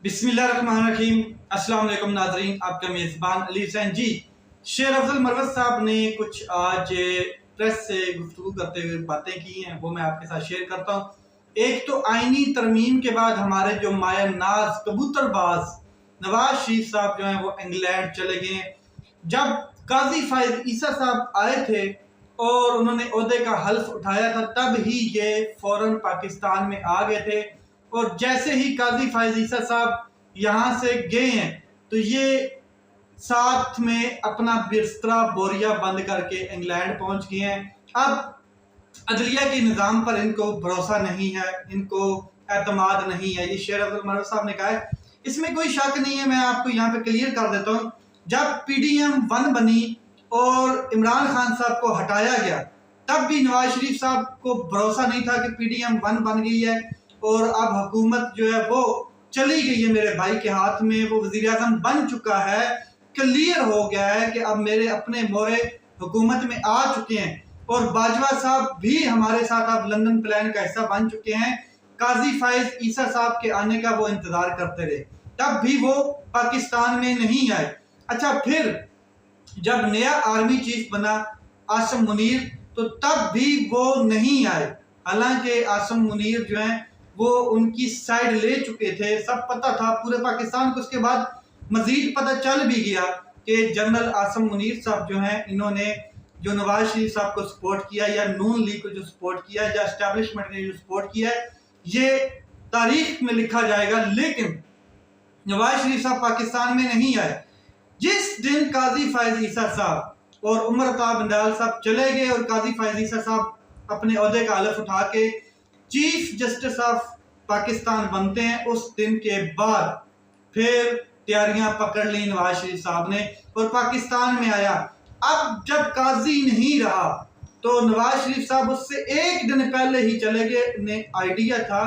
बिस्मिल्लाहिर्रहमानिर्रहीम। अस्सलाम वालेकुम नाज़रीन, आपका मेज़बान अली हुसैन जी। शेर अफजल मरवत साहब ने कुछ आज प्रेस से गुफ्तगू करते हुए बातें की हैं, वो मैं आपके साथ शेयर करता हूँ। एक तो आइनी तरमीम के बाद हमारे जो माया नाज कबूतरबाज नवाज शरीफ साहब जो हैं वो इंग्लैंड चले गए हैं। जब काजी फायज ईसा साहब आए थे और उन्होंने ओहदे का हल्फ उठाया था, तब ही ये फौरन पाकिस्तान में आ गए थे। और जैसे ही काजी फायज ईसा साहब यहाँ से गए हैं तो ये साथ में अपना बिस्तरा बोरिया बंद करके इंग्लैंड पहुंच गए हैं। अब अदलिया के निज़ाम पर इनको भरोसा नहीं है, इनको एतमाद नहीं है, ये शेर अब्दुल मरवत साहब ने कहा है। इसमें कोई शक नहीं है, मैं आपको यहाँ पे क्लियर कर देता हूँ। जब PDM 1 बनी और इमरान खान साहब को हटाया गया, तब भी नवाज शरीफ साहब को भरोसा नहीं था कि PDM 1 बन गई है और अब हुकूमत जो है वो चली गई है मेरे भाई के हाथ में, वो वज़ीर आज़म बन चुका है, क्लियर हो गया है कि अब मेरे अपने मोरे हुकूमत में आ चुके हैं। और बाजवा साहब भी हमारे साथ अब लंदन प्लान का हिस्सा बन चुके हैं। काजी फायज ईसा साहब के आने का वो इंतजार करते रहे, तब भी वो पाकिस्तान में नहीं आए। अच्छा, फिर जब नया आर्मी चीफ बना आसिम मुनीर, तो तब भी वो नहीं आए। हालांकि आसिम मुनीर जो हैं वो उनकी साइड ले चुके थे, सब पता था पूरे पाकिस्तान को। उसके बाद मजीद पता चल भी गया कि जनरल आसिम मुनीर साहब जो हैं, इन्होंने जो नवाज शरीफ साहब को सपोर्ट किया या नून लीग को जो सपोर्ट किया या एस्टेब्लिशमेंट ने जो सपोर्ट किया है, ये तारीख में लिखा जाएगा। लेकिन नवाज शरीफ साहब पाकिस्तान में नहीं आए। जिस दिन काजी फायज ईसा साहब और उमर अता बंडाल साहब चले गए और काजी फायज ईसा साहब अपने ओहदे का हलफ उठा के चीफ जस्टिस ऑफ पाकिस्तान बनते हैं, उस दिन के बाद फिर तैयारियां पकड़ ली नवाज शरीफ साहब ने और पाकिस्तान में आया। अब जब काजी नहीं रहा तो नवाज शरीफ साहब उससे एक दिन पहले ही चले गए। ने आइडिया था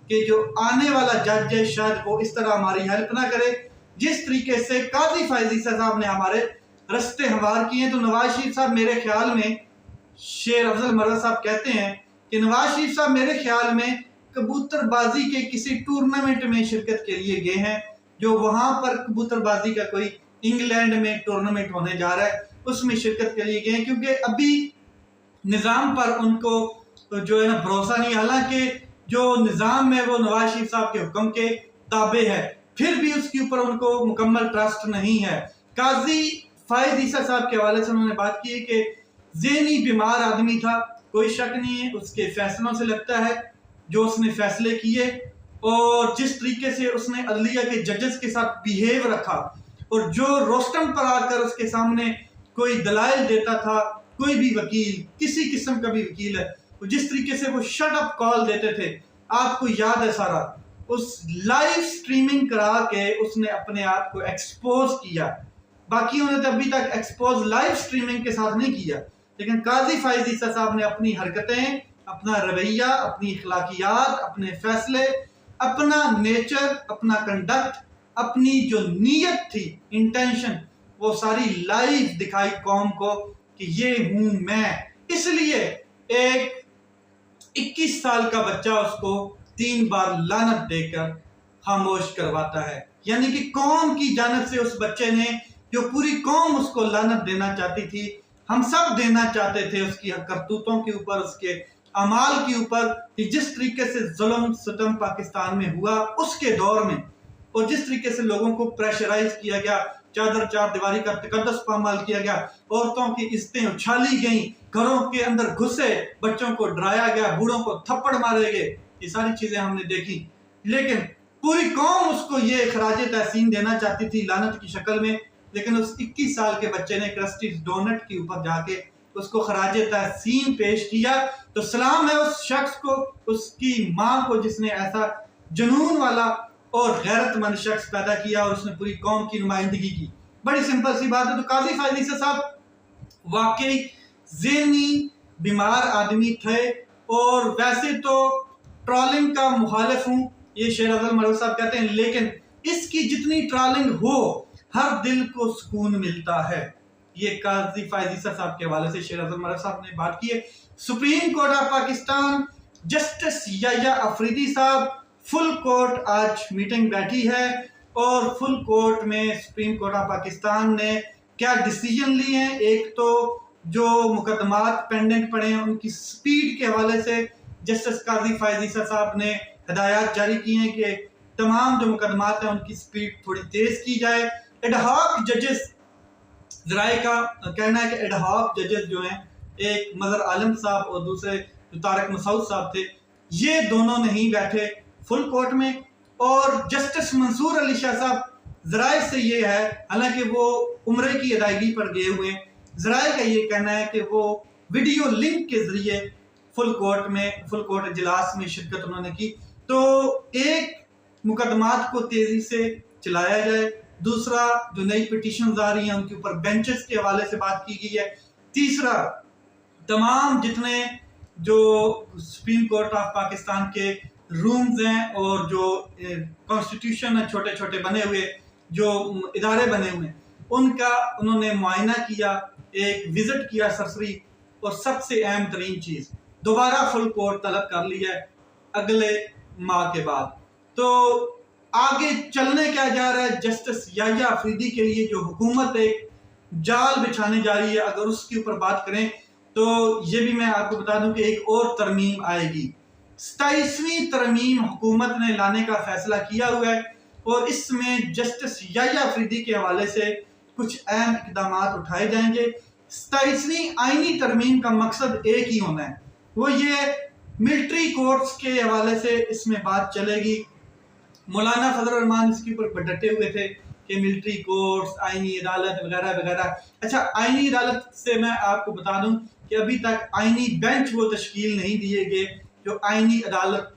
कि जो आने वाला जज है शायद वो इस तरह हमारी हेल्प ना करे जिस तरीके से काजी फायज ईसा साहब ने हमारे रास्ते हमवार किए। तो नवाज शरीफ साहब मेरे ख्याल में, शेर अफजल मरवत साहब कहते हैं कि नवाज शरीफ साहब मेरे ख्याल में कबूतरबाजी के किसी टूर्नामेंट में शिरकत के लिए गए हैं। जो वहां पर कबूतरबाजी का कोई इंग्लैंड में टूर्नामेंट होने जा रहा है, उसमें शिरकत के लिए गए हैं, क्योंकि अभी निज़ाम पर उनको जो है ना भरोसा नहीं। हालांकि जो निज़ाम है वो नवाज शरीफ साहब के हुक्म के ताबे है, फिर भी उसके ऊपर उनको मुकम्मल ट्रस्ट नहीं है। काजी फायज ईसा साहब के हवाले से उन्होंने बात की है कि ज़हनी बीमार आदमी था, कोई शक नहीं है। उसके फैसलों से लगता है जो उसने फैसले किए और जिस तरीके से उसने अदलिया के जजेस के साथ बिहेव रखा और जो रोस्टम पर आकर उसके सामने कोई दलाइल देता था, कोई भी वकील, किसी किस्म का भी वकील है, तो जिस तरीके से वो शट अप कॉल देते थे, आपको याद है सारा। उस लाइव स्ट्रीमिंग करा के उसने अपने आप को एक्सपोज किया। बाकी उन्होंने तो अभी तक एक्सपोज लाइव स्ट्रीमिंग के साथ नहीं किया, लेकिन काजी फायज ईसा साहब ने अपनी हरकतें, अपना रवैया, अपनी इखलाकियात, अपने फैसले, अपना नेचर, अपना कंडक्ट, अपनी जो नीयत थी, इंटेंशन, वो सारी लाइव दिखाई कौम को कि ये हूं मैं। इसलिए एक 21 साल का बच्चा उसको 3 बार लानत देकर खामोश करवाता है। यानी कि कौम की जानिब से उस बच्चे ने, जो पूरी कौम उसको लानत देना चाहती थी, हम सब देना चाहते थे उसकी करतूतों के ऊपर, उसके अमाल के ऊपर, कि जिस तरीके से जुल्म सितम पाकिस्तान में हुआ उसके दौर में, और जिस तरीके से लोगों को प्रेशराइज किया गया, चादर चार दीवारी का तकद्दस पामाल किया गया, औरतों की इज्जतें उछाली गई, घरों के अंदर घुसे, बच्चों को डराया गया, बूढ़ों को थप्पड़ मारे गए, ये सारी चीजें हमने देखी। लेकिन पूरी कौम उसको ये खराज तहसीन देना चाहती थी लानत की शक्ल में, लेकिन उस 21 साल के बच्चे ने क्रस्टी डोनट के ऊपर जाके उसको खराज तहसीन पेश किया। तो सलाम है उस शख्स को, उसकी माँ को, जिसने ऐसा जुनून वाला और गैरतमंद शख्स पैदा किया और उसने पूरी कौम की नुमाइंदगी की। बड़ी सिंपल सी बात है। तो काजी फायज ईसा साहब वाकई ज़हनी बीमार आदमी थे और वैसे तो ट्रॉलिंग का मुखालिफ हूँ, ये शेर अफजल मरवत साहब कहते हैं, लेकिन इसकी जितनी ट्रॉलिंग हो हर दिल को सुकून मिलता है। ये काजी फायज ईसा साहब के हवाले से शेर अफजल मरवत साहब ने बात की है। Supreme court of Pakistan justice Yahya Afridi साहब फुल कोर्ट आज मीटिंग बैठी है और फुल कोर्ट में सुप्रीम कोर्ट ऑफ पाकिस्तान ने क्या डिसीजन लिए हैं। एक तो जो मुकदमात पेंडिंग पड़े हैं उनकी स्पीड के हवाले से जस्टिस काजी फायज ईसा साहब ने हिदायत जारी की हैं कि तमाम जो मुकदमात हैं उनकी स्पीड थोड़ी तेज की जाए। एडहॉक जजेस, जराए का कहना है कि एडहॉक जजेस जो हैं, एक मजहर आलम साहब और दूसरे जो तारिक मसूद साहब थे, ये दोनों नहीं बैठे फुल कोर्ट में। और जस्टिस मंसूर अली शाह साहब, जराए से ये है, हालांकि वो उम्रे की अदायगी पर गए हुए हैं, जराए का ये कहना है कि वो वीडियो लिंक के जरिए फुल कोर्ट इजलास में शिरकत उन्होंने की। तो एक मुकदमात को तेजी से चलाया जाए, दूसरा जो नई पिटीशंस आ रही हैं उनके ऊपर बेंचेस के हवाले से बात की गई है, तीसरा तमाम जितने जो सुप्रीम कोर्ट ऑफ पाकिस्तान के रूम्स हैं और जो कॉन्स्टिट्यूशन है छोटे छोटे बने हुए जो इदारे बने हुए हैं उनका उन्होंने मुआयना किया, एक विजिट किया सरसरी। और सबसे अहम तरीन चीज, दोबारा फुल कोर्ट तलब कर लिया है अगले माह के बाद। तो आगे चलने क्या जा रहा है, जस्टिस याहिया अफरीदी के लिए जो हुकूमत एक जाल बिछाने जा रही है, अगर उसके ऊपर बात करें तो ये भी मैं आपको बता दूं कि एक और तरमीम आएगी। 27वीं तरमीम हुकूमत ने लाने का फैसला किया हुआ है और इसमें जस्टिस याहिया अफरीदी के हवाले से कुछ अहम इकदाम उठाए जाएंगे। 27वीं आईनी तरमीम का मकसद एक ही होना है, वो ये मिलिट्री कोर्ट्स के हवाले से इसमें बात चलेगी। मौलाना फजल रहमान इसके ऊपर डटे हुए थे कि मिलिट्री कोर्ट्स, आईनी अदालत वगैरह वगैरह। अच्छा, आईनी अदालत से मैं आपको बता दूं कि अभी तक आईनी बेंच वो तश्कील नहीं दिए गए जो आईनी अदालत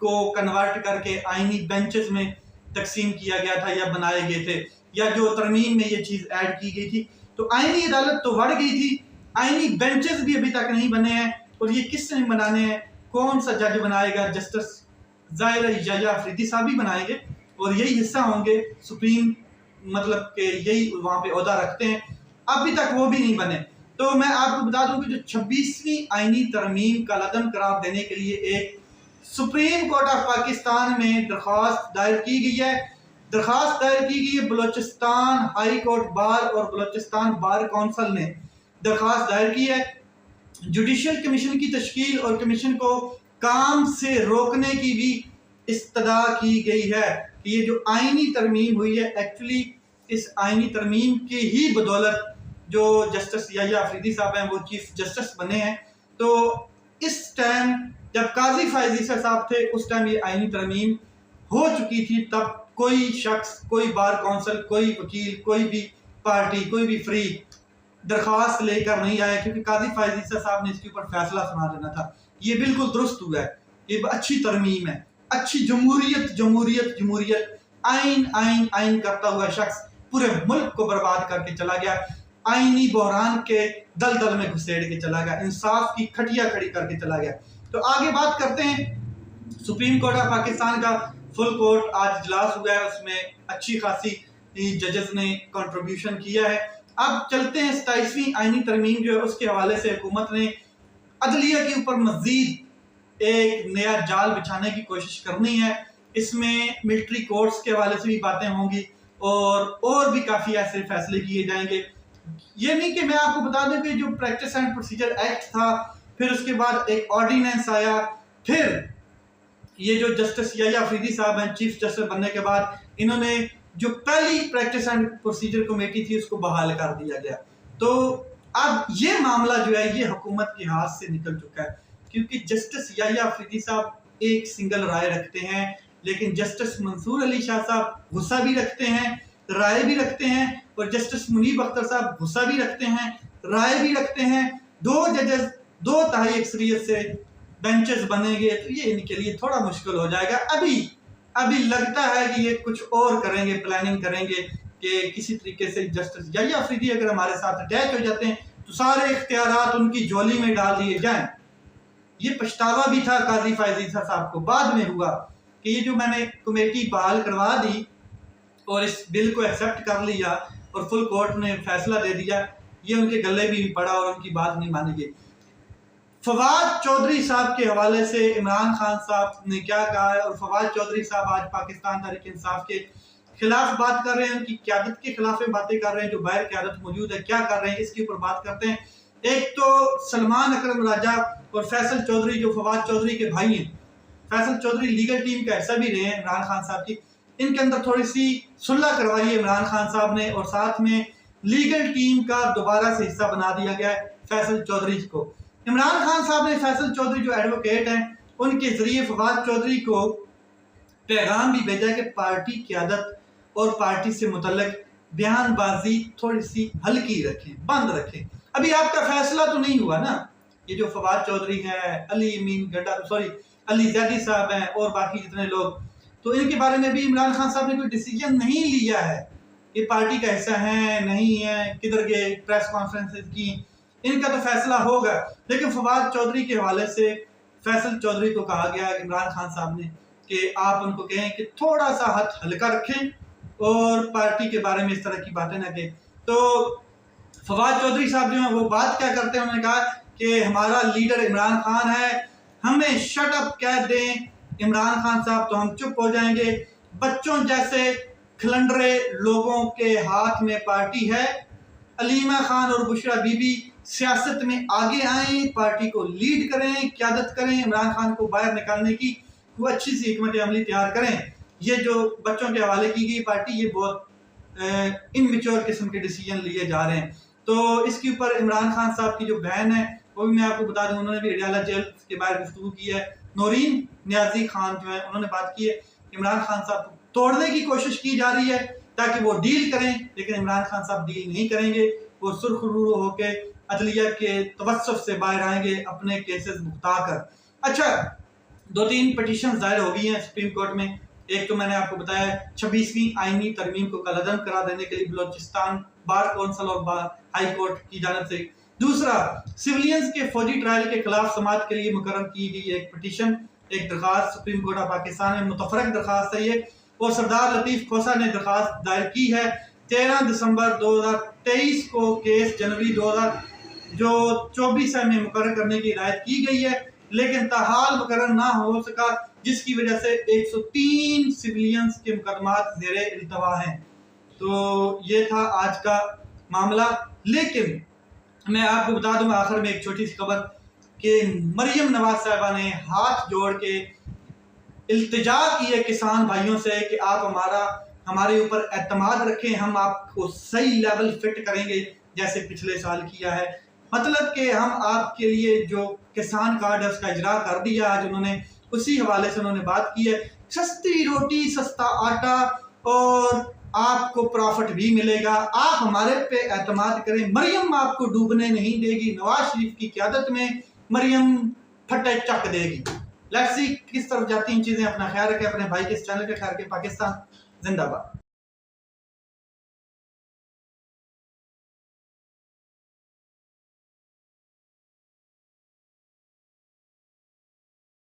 को कन्वर्ट करके आईनी बेंचेस में तकसीम किया गया था या बनाए गए थे, या जो तरमीम में ये चीज़ ऐड की गई थी। तो आईनी अदालत तो बढ़ गई थी, आईनी बेंचेस भी अभी तक नहीं बने हैं। और ये किसने बनाने हैं, कौन सा जज बनाएगा? जस्टिस ज़ाहिर याहिया अफरीदी साहब ही बनाएंगे और यही हिस्सा होंगे सुप्रीम, मतलब कि यही वहाँ पे ओहदा रखते हैं। अभी तक वो भी नहीं बने। तो मैं आपको बता दूं कि जो 26वीं आईनी तरमीम का लदम करार देने के लिए एक सुप्रीम कोर्ट ऑफ पाकिस्तान में दरख्वास्त दायर की गई है। दरख्वास्त दायर की गई है बलोचिस्तान हाई कोर्ट बार और बलोचिस्तान बार काउंसिल ने दरख्वास्त दायर की है। जुडिशल कमीशन की तश्कील और कमीशन को काम से रोकने की भी इस्तदा की गई है कि ये जो आईनी तरमीम हुई है, एक्चुअली इस आईनी तरमीम की ही बदौलत जो जस्टिस याहिया अफरीदी साहब हैं वो चीफ जस्टिस बने हैं। तो इस टाइम जब काजी फायज ईसा साहब थे उस टाइम ये आईनी तरमीम हो चुकी थी, तब कोई शख्स, कोई बार काउंसिल, कोई वकील, कोई भी पार्टी, कोई भी फ्री दरख्वास्त लेकर नहीं आया, क्योंकि काजी फायज ईसा साहब ने इसके ऊपर फैसला सुना देना था। ये बिल्कुल दुरुस्त हुआ है, ये अच्छी तरमीम है, अच्छी जमहूरियत जमहूरियत जमहूरियत आइन आइन आइन करता हुआ शख्स पूरे मुल्क को बर्बाद करके चला गया, आईनी बहरान के दलदल में घुसेड़ के चला गया, इंसाफ की खटिया खड़ी करके चला गया। तो आगे बात करते हैं सुप्रीम कोर्ट ऑफ पाकिस्तान का फुल कोर्ट आज इजलास हुआ है, उसमें अच्छी खासी जजेस ने कंट्रीब्यूशन किया है। अब चलते हैं 27वीं आईनी तरमीम जो है उसके हवाले से हुकूमत ने अदलिया के ऊपर मजीद एक नया जाल बिछाने की कोशिश करनी है। इसमें मिलिट्री कोर्ट्स के हवाले से भी बातें होंगी और भी काफ़ी ऐसे फैसले किए जाएंगे। ये नहीं कि मैं आपको बता दूं कि जो प्रैक्टिस एंड प्रोसीजर एक्ट था, फिर उसके बाद एक ऑर्डिनेंस आया, फिर ये जो जस्टिस याहिया अफरीदी साहब हैं चीफ जस्टिस बनने के बाद इन्होंने जो पहली प्रैक्टिस एंड प्रोसीजर कमेटी थी उसको बहाल कर दिया गया। तो अब ये मामला जो है ये हुकूमत के हाथ से निकल चुका है, क्योंकि जस्टिस याहिया अफरीदी साहब एक सिंगल राय रखते हैं, लेकिन जस्टिस मंसूर अली शाह साहब गुस्सा भी रखते हैं, राय भी रखते हैं, और जस्टिस मुनीब अख्तर साहब गुस्सा भी रखते हैं, राय भी रखते हैं। दो जजेस दो तिहाई अक्सरियत से बेंचेस बनेंगे तो ये इनके लिए थोड़ा मुश्किल हो जाएगा। अभी लगता है कि ये कुछ और करेंगे, प्लानिंग करेंगे कि किसी तरीके से जस्टिस याहिया अफरीदी अगर हमारे साथ अटैच हो जाते हैं तो सारे इख्तियारात उनकी झोली में डाल दिए जाएं। ये पछतावा भी था काजी फायज ईसा साहब को, बाद में हुआ कि ये जो मैंने कमेटी बहाल करवा दी और इस बिल को एक्सेप्ट कर लिया और फुल कोर्ट ने फैसला दे दिया, ये उनके गले भी पड़ा और उनकी बात नहीं मानी गई। फवाद चौधरी साहब के हवाले से इमरान खान साहब ने क्या कहा है, और फवाद चौधरी साहब आज पाकिस्तान तहरीक इंसाफ के खिलाफ बात कर रहे हैं, उनकी क़यादत के खिलाफ बातें कर रहे हैं, जो बाहर क़यादत मौजूद है क्या कर रहे हैं, इसके ऊपर बात करते हैं। एक तो सलमान अकरम राजा और फैसल चौधरी जो फवाद चौधरी के भाई हैं, फैसल चौधरी लीगल टीम का हिस्सा भी रहे हैं इमरान खान साहब की, इनके अंदर थोड़ी सी सुलह करवाई है इमरान खान साहब ने, और साथ में लीगल टीम का दोबारा से हिस्सा बना दिया गया है फैसल चौधरी को। इमरान खान साहब ने फैसल चौधरी जो एडवोकेट हैं उनके जरिए फवाद चौधरी को पैगाम भी भेजा कि पार्टी क़यादत और पार्टी से मुतल्लिक बयानबाजी थोड़ी सी हल्की रखें, बंद रखें। अभी आपका फैसला तो नहीं हुआ ना, ये जो फवाद चौधरी हैं, अली जैदी साहब हैं और बाकी जितने लोग, तो इनके बारे में भी इमरान खान साहब ने कोई डिसीजन नहीं लिया है कि पार्टी का हिस्सा है नहीं है, किधर गए, प्रेस कॉन्फ्रेंसेस की, इनका तो फैसला होगा। लेकिन फवाद चौधरी के हवाले से फैसल चौधरी को कहा गया इमरान खान साहब ने कि आप उनको कहें कि थोड़ा सा हाथ हल्का रखें और पार्टी के बारे में इस तरह की बातें ना कहें। तो फवाद चौधरी साहब जो हैं वो बात क्या करते हैं, उन्होंने कहा कि हमारा लीडर इमरान खान है, हमें शट अप कह दें इमरान खान साहब तो हम चुप हो जाएंगे। बच्चों जैसे खिलंडरे लोगों के हाथ में पार्टी है। अलीमा खान और बुशरा बीबी सियासत में आगे आए, पार्टी को लीड करें, क़यादत करें, इमरान खान को बाहर निकालने की वो अच्छी सी हिकमत अमली तैयार करें। ये जो बच्चों के हवाले की गई पार्टी, ये बहुत इनमेच्योर किस्म के डिसीजन लिए जा रहे हैं। तो इसके ऊपर इमरान खान साहब की जो बहन है वो भी मैं आपको बता दूं, उन्होंने भी अडयाला जेल के बाहर गुफ्तगू की है। नौरीन नियाजी खान जो है उन्होंने बात की है, इमरान खान साहब को तोड़ने की कोशिश की जा रही है ताकि वो डील करें, लेकिन इमरान खान साहब डील नहीं करेंगे। वो सुरखरू होकर अदलिया के तवस्सुफ से बाहर आएंगे अपने केसेस भुगता कर। अच्छा, 2-3 पिटीशन दायर हो गई हैं सुप्रीम कोर्ट में। एक तो मैंने आपको बताया 26वीं आईनी तरमीम को कलअदम करा देने के लिए बलोचिस्तान बार कौंसिल और हाई कोर्ट की जानब से। दूसरा, सिविलियंस के फौजी ट्रायल के खिलाफ समाअत के लिए मुकर्रर की गई एक पिटीशन, एक दरखास्त सुप्रीम कोर्ट ऑफ पाकिस्तान में मुतफरक दरखास्त है ये, और सरदार लतीफ खोसा ने दरखास्त दायर की है। 13 दिसंबर 2023 को केस जनवरी 2024 में मुकर्रर करने की हिदायत की गई है, लेकिन ताहाल मुकर्रर ना हो सका, जिसकी वजह से 103 सिविलियंस के मुकदमात ज़ेरे इल्तवा हैं। तो ये था आज का मामला। लेकिन मैं आपको बता दूं आखिर में एक छोटी सी खबर कि मरियम नवाज साहिबा ने हाथ जोड़ के इल्तिजा की है किसान भाइयों से कि आप हमारे ऊपर एतमाद रखें, हम आपको सही लेवल फिट करेंगे जैसे पिछले साल किया है। मतलब कि हम आपके लिए जो किसान कार्ड है उसका इजरा कर दिया आज उन्होंने, उसी हवाले से उन्होंने बात की है। सस्ती रोटी, सस्ता आटा और आपको प्रॉफिट भी मिलेगा, आप हमारे पे एतमाद करें, मरियम आपको डूबने नहीं देगी, नवाज शरीफ की क़यादत में मरियम फटे चक देगी। लेट्स सी किस तरफ जाती हैं चीज़ें। अपना ख्याल रखें, अपने भाई के इस चैनल का ख्याल रखें। पाकिस्तान जिंदाबाद।